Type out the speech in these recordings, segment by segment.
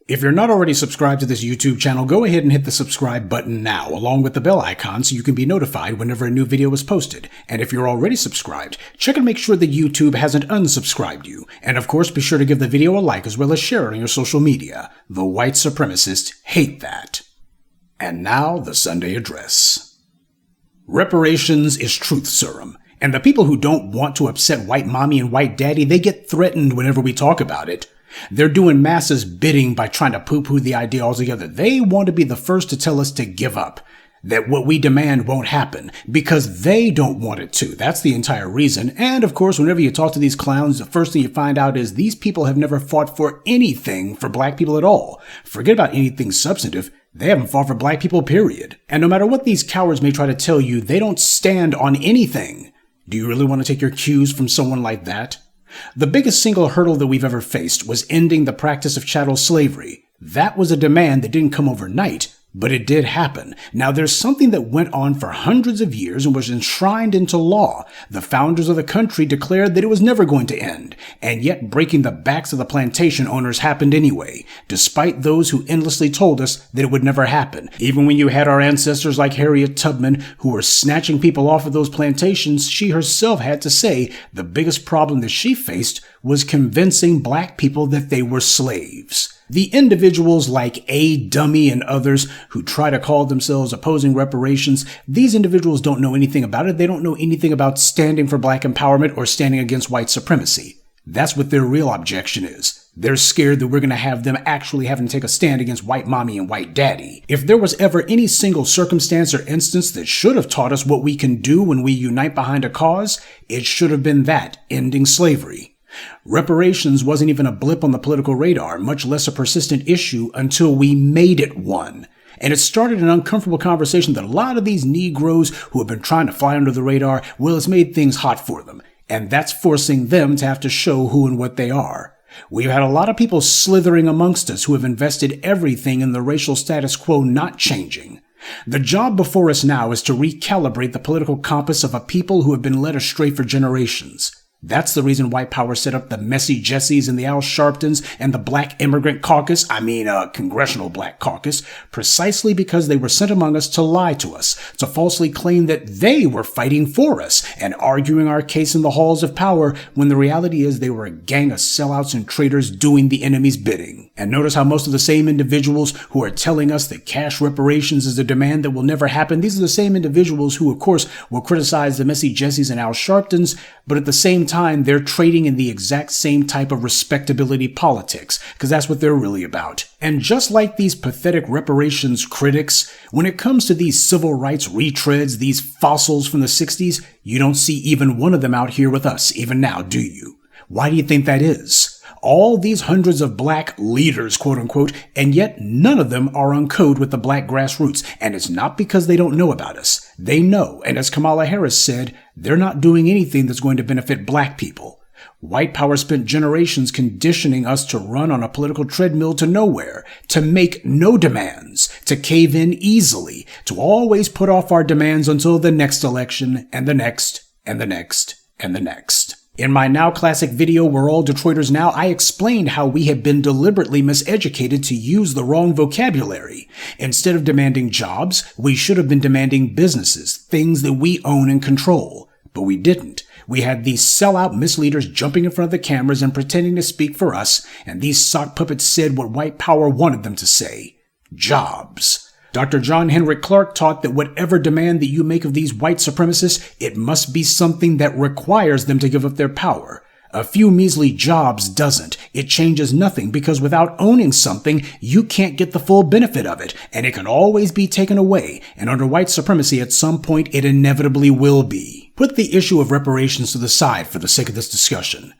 If you're not already subscribed to this YouTube channel, go ahead and hit the subscribe button now, along with the bell icon so you can be notified whenever a new video is posted. And if you're already subscribed, check and make sure that YouTube hasn't unsubscribed you. And of course, be sure to give the video a like as well as share it on your social media. The white supremacists hate that. And now, the Sunday address. Reparations is truth serum. And the people who don't want to upset white mommy and white daddy, they get threatened whenever we talk about it. They're doing masses bidding by trying to poo-poo the idea altogether. They want to be the first to tell us to give up, that what we demand won't happen, because they don't want it to. That's the entire reason. And of course, whenever you talk to these clowns, the first thing you find out is these people have never fought for anything for black people at all. Forget about anything substantive. They haven't fought for black people, period. And no matter what these cowards may try to tell you, they don't stand on anything. Do you really want to take your cues from someone like that? The biggest single hurdle that we've ever faced was ending the practice of chattel slavery. That was a demand that didn't come overnight, but it did happen. Now, there's something that went on for hundreds of years and was enshrined into law. The founders of the country declared that it was never going to end, and yet breaking the backs of the plantation owners happened anyway, despite those who endlessly told us that it would never happen. Even when you had our ancestors like Harriet Tubman, who were snatching people off of those plantations, she herself had to say the biggest problem that she faced was convincing black people that they were slaves. The individuals like A. Dummy and others who try to call themselves opposing reparations, these individuals don't know anything about it. They don't know anything about standing for black empowerment or standing against white supremacy. That's what their real objection is. They're scared that we're going to have them actually having to take a stand against white mommy and white daddy. If there was ever any single circumstance or instance that should have taught us what we can do when we unite behind a cause, it should have been that, ending slavery. Reparations wasn't even a blip on the political radar, much less a persistent issue, until we made it one. And it started an uncomfortable conversation that a lot of these Negroes who have been trying to fly under the radar, well, it's made things hot for them. And that's forcing them to have to show who and what they are. We've had a lot of people slithering amongst us who have invested everything in the racial status quo not changing. The job before us now is to recalibrate the political compass of a people who have been led astray for generations. That's the reason white power set up the Messy Jessies and the Al Sharptons and the Black Immigrant Caucus, Congressional Black Caucus, precisely because they were sent among us to lie to us, to falsely claim that they were fighting for us and arguing our case in the halls of power, when the reality is they were a gang of sellouts and traitors doing the enemy's bidding. And notice how most of the same individuals who are telling us that cash reparations is a demand that will never happen, these are the same individuals who, of course, will criticize the Messy Jessies and Al Sharptons, but at the same time, they're trading in the exact same type of respectability politics, because that's what they're really about. And just like these pathetic reparations critics, when it comes to these civil rights retreads, these fossils from the 60s, you don't see even one of them out here with us, even now, do you? Why do you think that is? All these hundreds of black leaders, quote unquote, and yet none of them are on code with the black grassroots. And it's not because they don't know about us. They know. And as Kamala Harris said, they're not doing anything that's going to benefit black people. White power spent generations conditioning us to run on a political treadmill to nowhere, to make no demands, to cave in easily, to always put off our demands until the next election and the next and the next and the next. In my now classic video, We're All Detroiters Now, I explained how we have been deliberately miseducated to use the wrong vocabulary. Instead of demanding jobs, we should have been demanding businesses, things that we own and control. But we didn't. We had these sellout misleaders jumping in front of the cameras and pretending to speak for us, and these sock puppets said what white power wanted them to say. Jobs. Dr. John Henrik Clarke taught that whatever demand that you make of these white supremacists, it must be something that requires them to give up their power. A few measly jobs doesn't. It changes nothing, because without owning something, you can't get the full benefit of it, and it can always be taken away, and under white supremacy at some point it inevitably will be. Put the issue of reparations to the side for the sake of this discussion.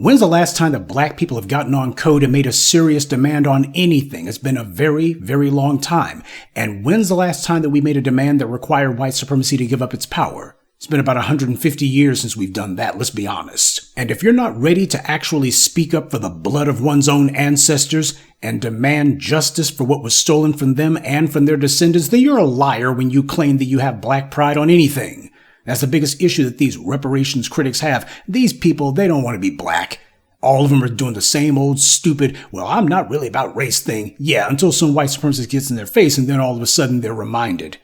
When's the last time that black people have gotten on code and made a serious demand on anything? It's been a very, very long time. And when's the last time that we made a demand that required white supremacy to give up its power? It's been about 150 years since we've done that, let's be honest. And if you're not ready to actually speak up for the blood of one's own ancestors and demand justice for what was stolen from them and from their descendants, then you're a liar when you claim that you have black pride on anything. That's the biggest issue that these reparations critics have. These people, they don't want to be black. All of them are doing the same old stupid, well, I'm not really about race thing. Yeah, until some white supremacist gets in their face and then all of a sudden they're reminded.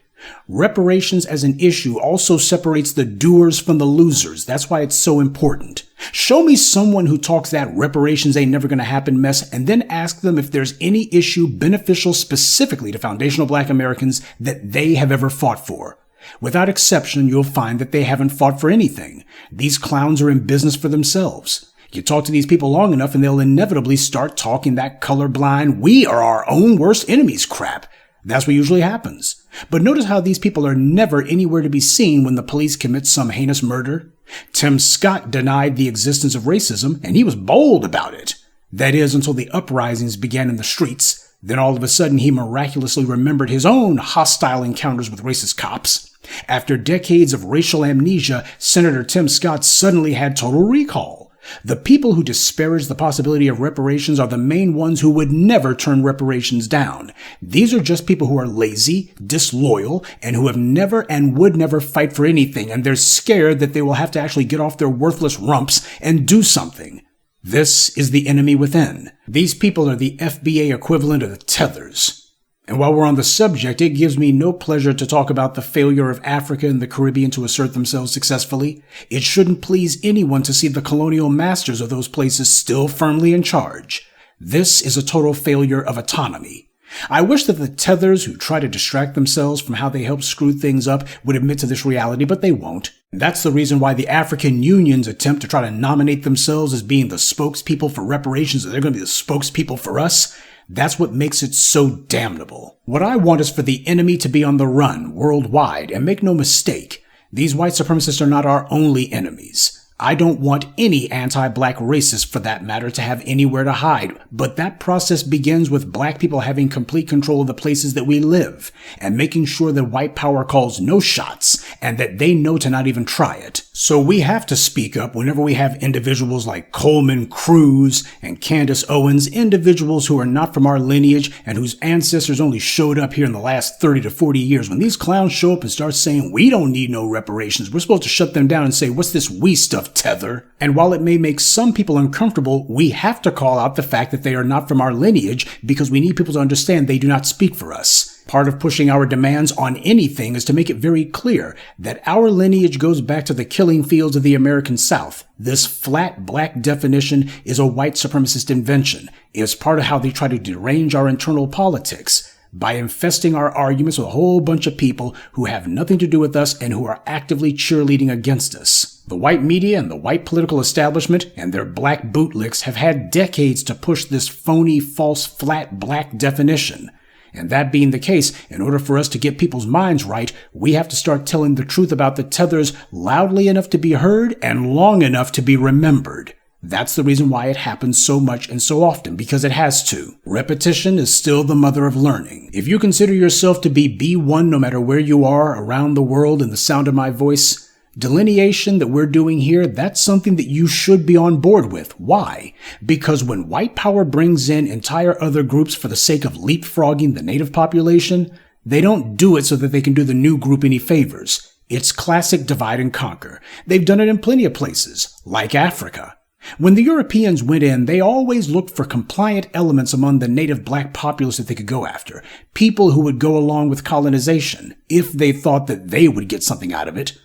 Reparations as an issue also separates the doers from the losers. That's why it's so important. Show me someone who talks that reparations ain't never gonna happen mess and then ask them if there's any issue beneficial specifically to foundational Black Americans that they have ever fought for. Without exception, you'll find that they haven't fought for anything. These clowns are in business for themselves. You talk to these people long enough and they'll inevitably start talking that colorblind, we are our own worst enemies crap. That's what usually happens. But notice how these people are never anywhere to be seen when the police commit some heinous murder. Tim Scott denied the existence of racism, and he was bold about it. That is, until the uprisings began in the streets. Then all of a sudden he miraculously remembered his own hostile encounters with racist cops. After decades of racial amnesia, Senator Tim Scott suddenly had total recall. The people who disparage the possibility of reparations are the main ones who would never turn reparations down. These are just people who are lazy, disloyal, and who have never and would never fight for anything, and they're scared that they will have to actually get off their worthless rumps and do something. This is the enemy within. These people are the FBA equivalent of the tethers. And while we're on the subject, it gives me no pleasure to talk about the failure of Africa and the Caribbean to assert themselves successfully. It shouldn't please anyone to see the colonial masters of those places still firmly in charge. This is a total failure of autonomy. I wish that the tethers who try to distract themselves from how they help screw things up would admit to this reality, but they won't. That's the reason why the African unions attempt to try to nominate themselves as being the spokespeople for reparations, and they're going to be the spokespeople for us. That's what makes it so damnable. What I want is for the enemy to be on the run worldwide, and make no mistake, these white supremacists are not our only enemies. I don't want any anti-black racist, for that matter, to have anywhere to hide, but that process begins with black people having complete control of the places that we live, and making sure that white power calls no shots, and that they know to not even try it. So we have to speak up whenever we have individuals like Coleman Cruz and Candace Owens, individuals who are not from our lineage and whose ancestors only showed up here in the last 30 to 40 years. When these clowns show up and start saying, we don't need no reparations, we're supposed to shut them down and say, what's this we stuff, tether? And while it may make some people uncomfortable, we have to call out the fact that they are not from our lineage because we need people to understand they do not speak for us. Part of pushing our demands on anything is to make it very clear that our lineage goes back to the killing fields of the American South. This flat black definition is a white supremacist invention. It's part of how they try to derange our internal politics by infesting our arguments with a whole bunch of people who have nothing to do with us and who are actively cheerleading against us. The white media and the white political establishment and their black bootlicks have had decades to push this phony, false, flat black definition. And that being the case, in order for us to get people's minds right, we have to start telling the truth about the tethers loudly enough to be heard and long enough to be remembered. That's the reason why it happens so much and so often, because it has to. Repetition is still the mother of learning. If you consider yourself to be B1 no matter where you are around the world in the sound of my voice, delineation that we're doing here, that's something that you should be on board with. Why? Because when white power brings in entire other groups for the sake of leapfrogging the native population, they don't do it so that they can do the new group any favors. It's classic divide and conquer. They've done it in plenty of places, like Africa. When the Europeans went in, they always looked for compliant elements among the native black populace that they could go after. People who would go along with colonization, if they thought that they would get something out of it.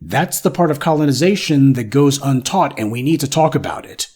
That's the part of colonization that goes untaught, and we need to talk about it.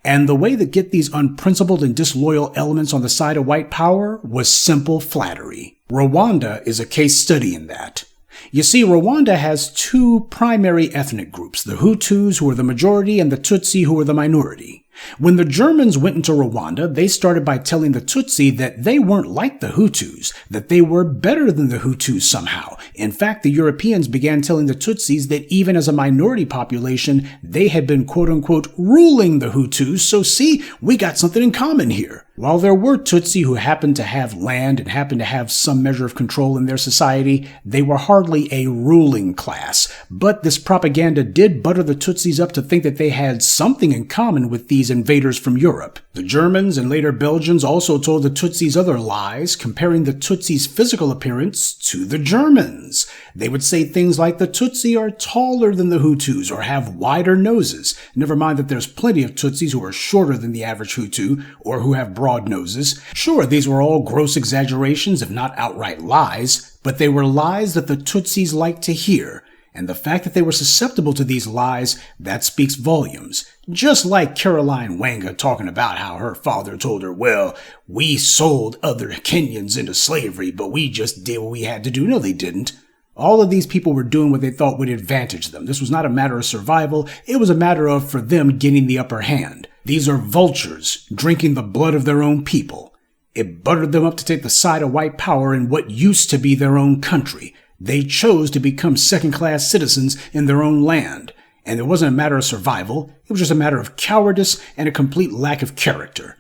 And the way to get these unprincipled and disloyal elements on the side of white power was simple flattery. Rwanda is a case study in that. You see, Rwanda has two primary ethnic groups, the Hutus, who are the majority, and the Tutsi, who are the minority. When the Germans went into Rwanda, they started by telling the Tutsi that they weren't like the Hutus, that they were better than the Hutus somehow. In fact, the Europeans began telling the Tutsis that even as a minority population, they had been quote-unquote ruling the Hutus, so see, we got something in common here. While there were Tutsi who happened to have land and happened to have some measure of control in their society, they were hardly a ruling class. But this propaganda did butter the Tutsis up to think that they had something in common with the Portuguese invaders from Europe. The Germans and later Belgians also told the Tutsis other lies, comparing the Tutsis' physical appearance to the Germans. They would say things like the Tutsi are taller than the Hutus or have wider noses. Never mind that there's plenty of Tutsis who are shorter than the average Hutu or who have broad noses. Sure, these were all gross exaggerations, if not outright lies, but they were lies that the Tutsis liked to hear. And the fact that they were susceptible to these lies, that speaks volumes. Just like Caroline Wanga talking about how her father told her, well, we sold other Kenyans into slavery, but we just did what we had to do. No, they didn't. All of these people were doing what they thought would advantage them. This was not a matter of survival. It was a matter of, for them, getting the upper hand. These are vultures drinking the blood of their own people. It buttered them up to take the side of white power in what used to be their own country. They chose to become second-class citizens in their own land. And it wasn't a matter of survival. It was just a matter of cowardice and a complete lack of character.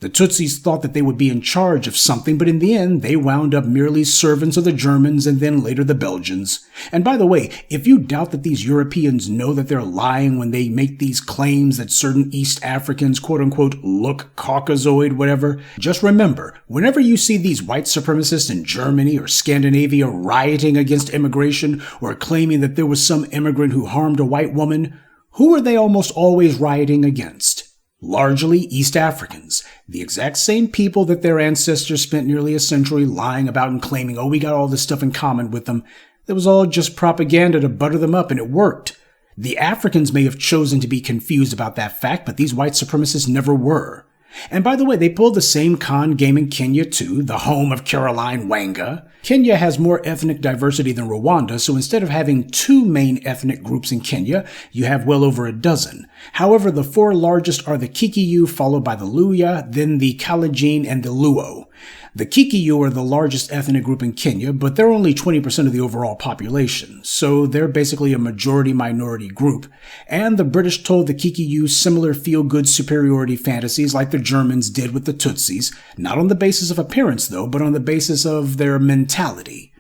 The Tutsis thought that they would be in charge of something, but in the end, they wound up merely servants of the Germans and then later the Belgians. And by the way, if you doubt that these Europeans know that they're lying when they make these claims that certain East Africans, quote-unquote, look Caucasoid, whatever, just remember, whenever you see these white supremacists in Germany or Scandinavia rioting against immigration or claiming that there was some immigrant who harmed a white woman, who are they almost always rioting against? Largely East Africans, the exact same people that their ancestors spent nearly a century lying about and claiming, oh, we got all this stuff in common with them. It was all just propaganda to butter them up, and it worked. The Africans may have chosen to be confused about that fact, but these white supremacists never were. And by the way, they pulled the same con game in Kenya too, the home of Caroline Wanga. Kenya has more ethnic diversity than Rwanda, so instead of having 2 main ethnic groups in Kenya, you have well over a dozen. However, the 4 largest are the Kikiyu, followed by the Luya, then the Kalenjin, and the Luo. The Kikiyu are the largest ethnic group in Kenya, but they're only 20% of the overall population, so they're basically a majority-minority group. And the British told the Kikiyu similar feel-good superiority fantasies like the Germans did with the Tutsis, not on the basis of appearance though, but on the basis of their mentality.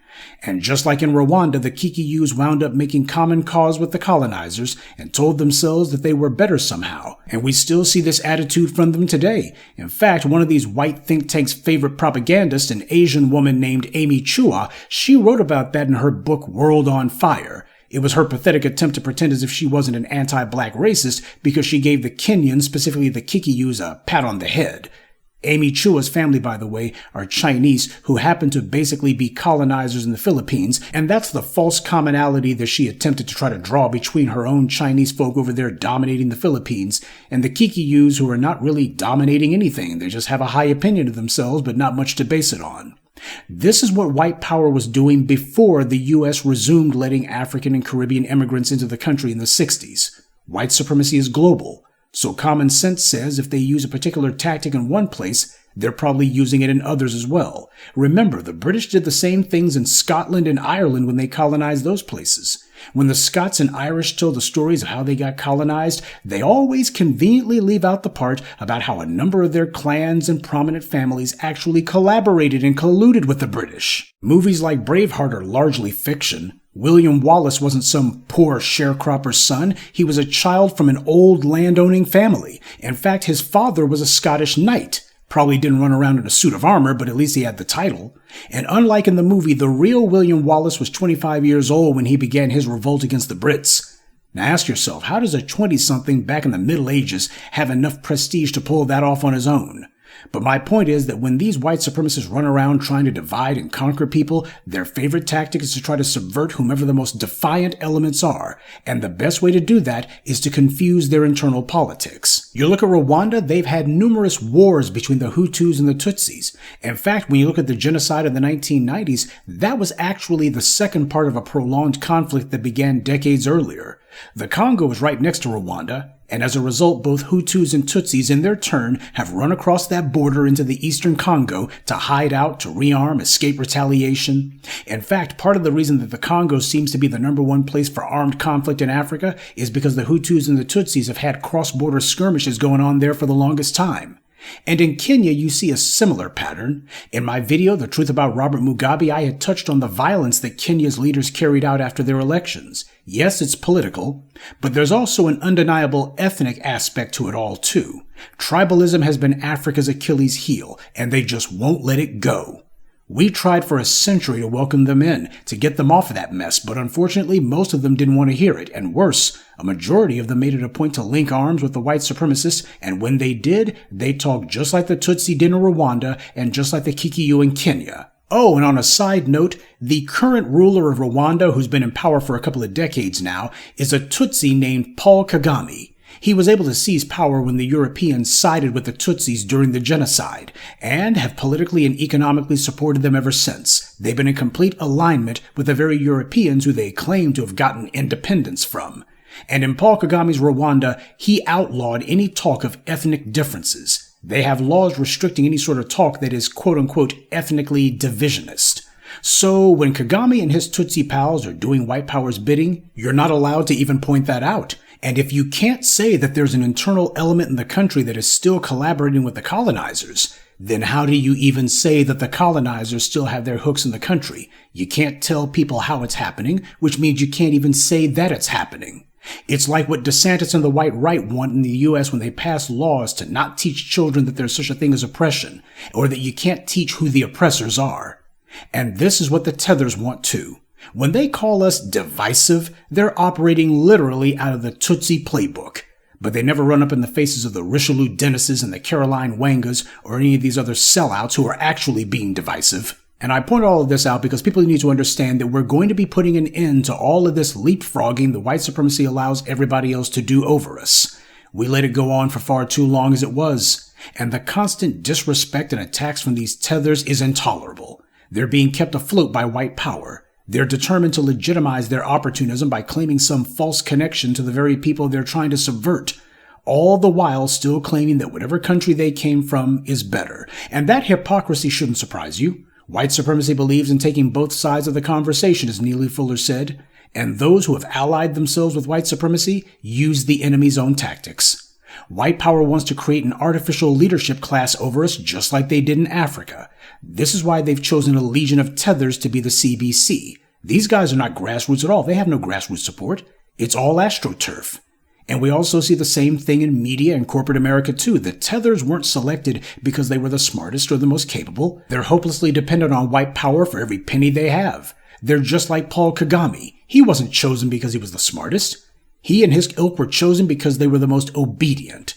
And just like in Rwanda, the Kikiyus wound up making common cause with the colonizers and told themselves that they were better somehow. And we still see this attitude from them today. In fact, one of these white think tanks' favorite propagandists, an Asian woman named Amy Chua, she wrote about that in her book World on Fire. It was her pathetic attempt to pretend as if she wasn't an anti-black racist because she gave the Kenyans, specifically the Kikiyus, a pat on the head. Amy Chua's family, by the way, are Chinese who happen to basically be colonizers in the Philippines, and that's the false commonality that she attempted to try to draw between her own Chinese folk over there dominating the Philippines and the Kikiyus who are not really dominating anything. They just have a high opinion of themselves, but not much to base it on. This is what white power was doing before the U.S. resumed letting African and Caribbean immigrants into the country in the 60s. White supremacy is global. So common sense says if they use a particular tactic in one place, they're probably using it in others as well. Remember, the British did the same things in Scotland and Ireland when they colonized those places. When the Scots and Irish tell the stories of how they got colonized, they always conveniently leave out the part about how a number of their clans and prominent families actually collaborated and colluded with the British. Movies like Braveheart are largely fiction. William Wallace wasn't some poor sharecropper's son. He was a child from an old landowning family. In fact, his father was a Scottish knight. Probably didn't run around in a suit of armor, but at least he had the title. And unlike in the movie, the real William Wallace was 25 years old when he began his revolt against the Brits. Now ask yourself, how does a 20-something back in the Middle Ages have enough prestige to pull that off on his own? But my point is that when these white supremacists run around trying to divide and conquer people, their favorite tactic is to try to subvert whomever the most defiant elements are. And the best way to do that is to confuse their internal politics. You look at Rwanda, they've had numerous wars between the Hutus and the Tutsis. In fact, when you look at the genocide of the 1990s, that was actually the second part of a prolonged conflict that began decades earlier. The Congo is right next to Rwanda, and as a result, both Hutus and Tutsis in their turn have run across that border into the eastern Congo to hide out, to rearm, escape retaliation. In fact, part of the reason that the Congo seems to be the #1 place for armed conflict in Africa is because the Hutus and the Tutsis have had cross-border skirmishes going on there for the longest time. And in Kenya, you see a similar pattern. In my video, The Truth About Robert Mugabe, I had touched on the violence that Kenya's leaders carried out after their elections. Yes, it's political, but there's also an undeniable ethnic aspect to it all, too. Tribalism has been Africa's Achilles heel, and they just won't let it go. We tried for a century to welcome them in, to get them off of that mess, but unfortunately most of them didn't want to hear it, and worse, a majority of them made it a point to link arms with the white supremacists, and when they did, they talked just like the Tutsi did in Rwanda, and just like the Kikiyu in Kenya. Oh, and on a side note, the current ruler of Rwanda, who's been in power for a couple of decades now, is a Tutsi named Paul Kagame. He was able to seize power when the Europeans sided with the Tutsis during the genocide, and have politically and economically supported them ever since. They've been in complete alignment with the very Europeans who they claim to have gotten independence from. And in Paul Kagame's Rwanda, he outlawed any talk of ethnic differences. They have laws restricting any sort of talk that is quote-unquote ethnically divisionist. So when Kagame and his Tutsi pals are doing white power's bidding, you're not allowed to even point that out. And if you can't say that there's an internal element in the country that is still collaborating with the colonizers, then how do you even say that the colonizers still have their hooks in the country? You can't tell people how it's happening, which means you can't even say that it's happening. It's like what DeSantis and the white right want in the U.S. when they pass laws to not teach children that there's such a thing as oppression, or that you can't teach who the oppressors are. And this is what the Tethers want too. When they call us divisive, they're operating literally out of the Tutsi playbook. But they never run up in the faces of the Richelieu Dennises and the Caroline Wangas or any of these other sellouts who are actually being divisive. And I point all of this out because people need to understand that we're going to be putting an end to all of this leapfrogging the white supremacy allows everybody else to do over us. We let it go on for far too long as it was. And the constant disrespect and attacks from these Tethers is intolerable. They're being kept afloat by white power. They're determined to legitimize their opportunism by claiming some false connection to the very people they're trying to subvert, all the while still claiming that whatever country they came from is better. And that hypocrisy shouldn't surprise you. White supremacy believes in taking both sides of the conversation, as Neely Fuller said, and those who have allied themselves with white supremacy use the enemy's own tactics. White power wants to create an artificial leadership class over us just like they did in Africa. This is why they've chosen a legion of Tethers to be the CBC. These guys are not grassroots at all. They have no grassroots support. It's all AstroTurf. And we also see the same thing in media and corporate America too. The Tethers weren't selected because they were the smartest or the most capable. They're hopelessly dependent on white power for every penny they have. They're just like Paul Kagame. He wasn't chosen because he was the smartest. He and his ilk were chosen because they were the most obedient.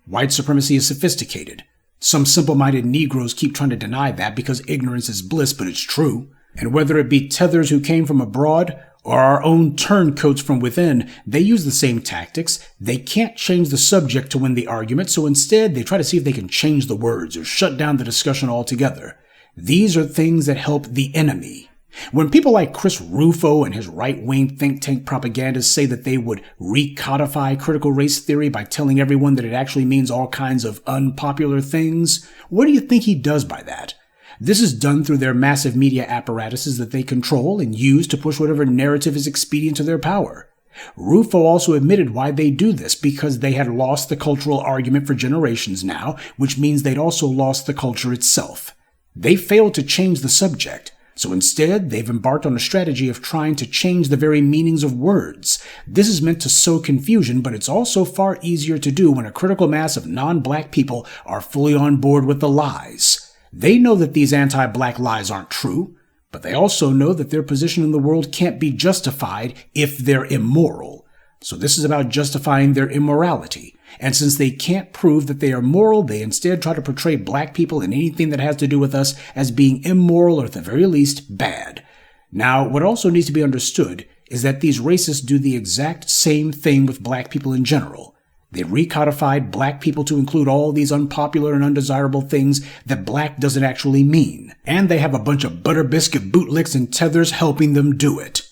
White supremacy is sophisticated. Some simple-minded Negroes keep trying to deny that because ignorance is bliss, but it's true. And whether it be Tethers who came from abroad or our own turncoats from within, they use the same tactics. They can't change the subject to win the argument, so instead they try to see if they can change the words or shut down the discussion altogether. These are things that help the enemy. When people like Chris Rufo and his right-wing think tank propagandists say that they would recodify critical race theory by telling everyone that it actually means all kinds of unpopular things, what do you think he does by that? This is done through their massive media apparatuses that they control and use to push whatever narrative is expedient to their power. Rufo also admitted why they do this, because they had lost the cultural argument for generations now, which means they'd also lost the culture itself. They failed to change the subject. So instead, they've embarked on a strategy of trying to change the very meanings of words. This is meant to sow confusion, but it's also far easier to do when a critical mass of non-black people are fully on board with the lies. They know that these anti-black lies aren't true, but they also know that their position in the world can't be justified if they're immoral. So this is about justifying their immorality. And since they can't prove that they are moral, they instead try to portray black people and anything that has to do with us as being immoral or at the very least bad. Now, what also needs to be understood is that these racists do the exact same thing with black people in general. They recodified black people to include all these unpopular and undesirable things that black doesn't actually mean. And they have a bunch of butter biscuit bootlicks and Tethers helping them do it.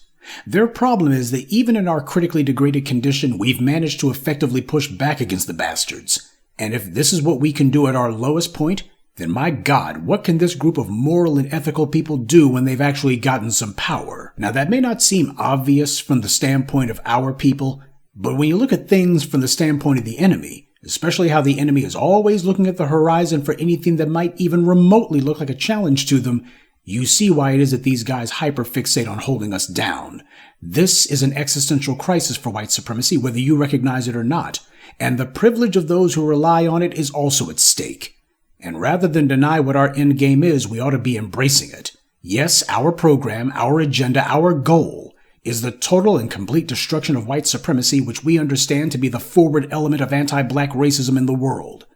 Their problem is that even in our critically degraded condition, we've managed to effectively push back against the bastards. And if this is what we can do at our lowest point, then my God, what can this group of moral and ethical people do when they've actually gotten some power? Now, that may not seem obvious from the standpoint of our people, but when you look at things from the standpoint of the enemy, especially how the enemy is always looking at the horizon for anything that might even remotely look like a challenge to them, you see why it is that these guys hyperfixate on holding us down. This is an existential crisis for white supremacy, whether you recognize it or not, and the privilege of those who rely on it is also at stake. And rather than deny what our end game is, we ought to be embracing it. Yes, our program, our agenda, our goal is the total and complete destruction of white supremacy, which we understand to be the forward element of anti-black racism in the world.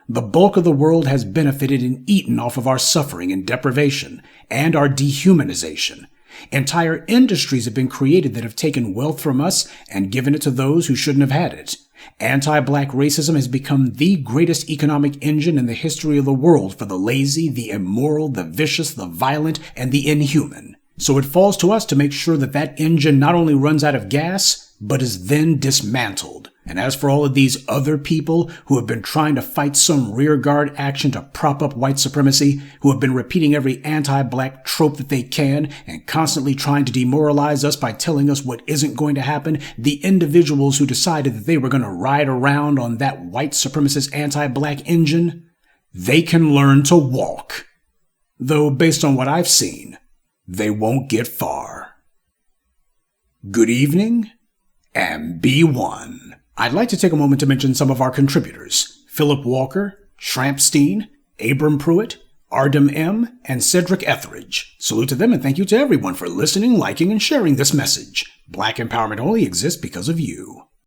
The bulk of the world has benefited and eaten off of our suffering and deprivation and our dehumanization. Entire industries have been created that have taken wealth from us and given it to those who shouldn't have had it. Anti-black racism has become the greatest economic engine in the history of the world for the lazy, the immoral, the vicious, the violent, and the inhuman. So it falls to us to make sure that that engine not only runs out of gas, but is then dismantled. And as for all of these other people who have been trying to fight some rearguard action to prop up white supremacy, who have been repeating every anti-black trope that they can and constantly trying to demoralize us by telling us what isn't going to happen, the individuals who decided that they were going to ride around on that white supremacist anti-black engine, they can learn to walk. Though based on what I've seen, they won't get far. Good evening, and be one. I'd like to take a moment to mention some of our contributors: Philip Walker, Shrampstein, Abram Pruitt, Ardem M., and Cedric Etheridge. Salute to them and thank you to everyone for listening, liking, and sharing this message. Black empowerment only exists because of you.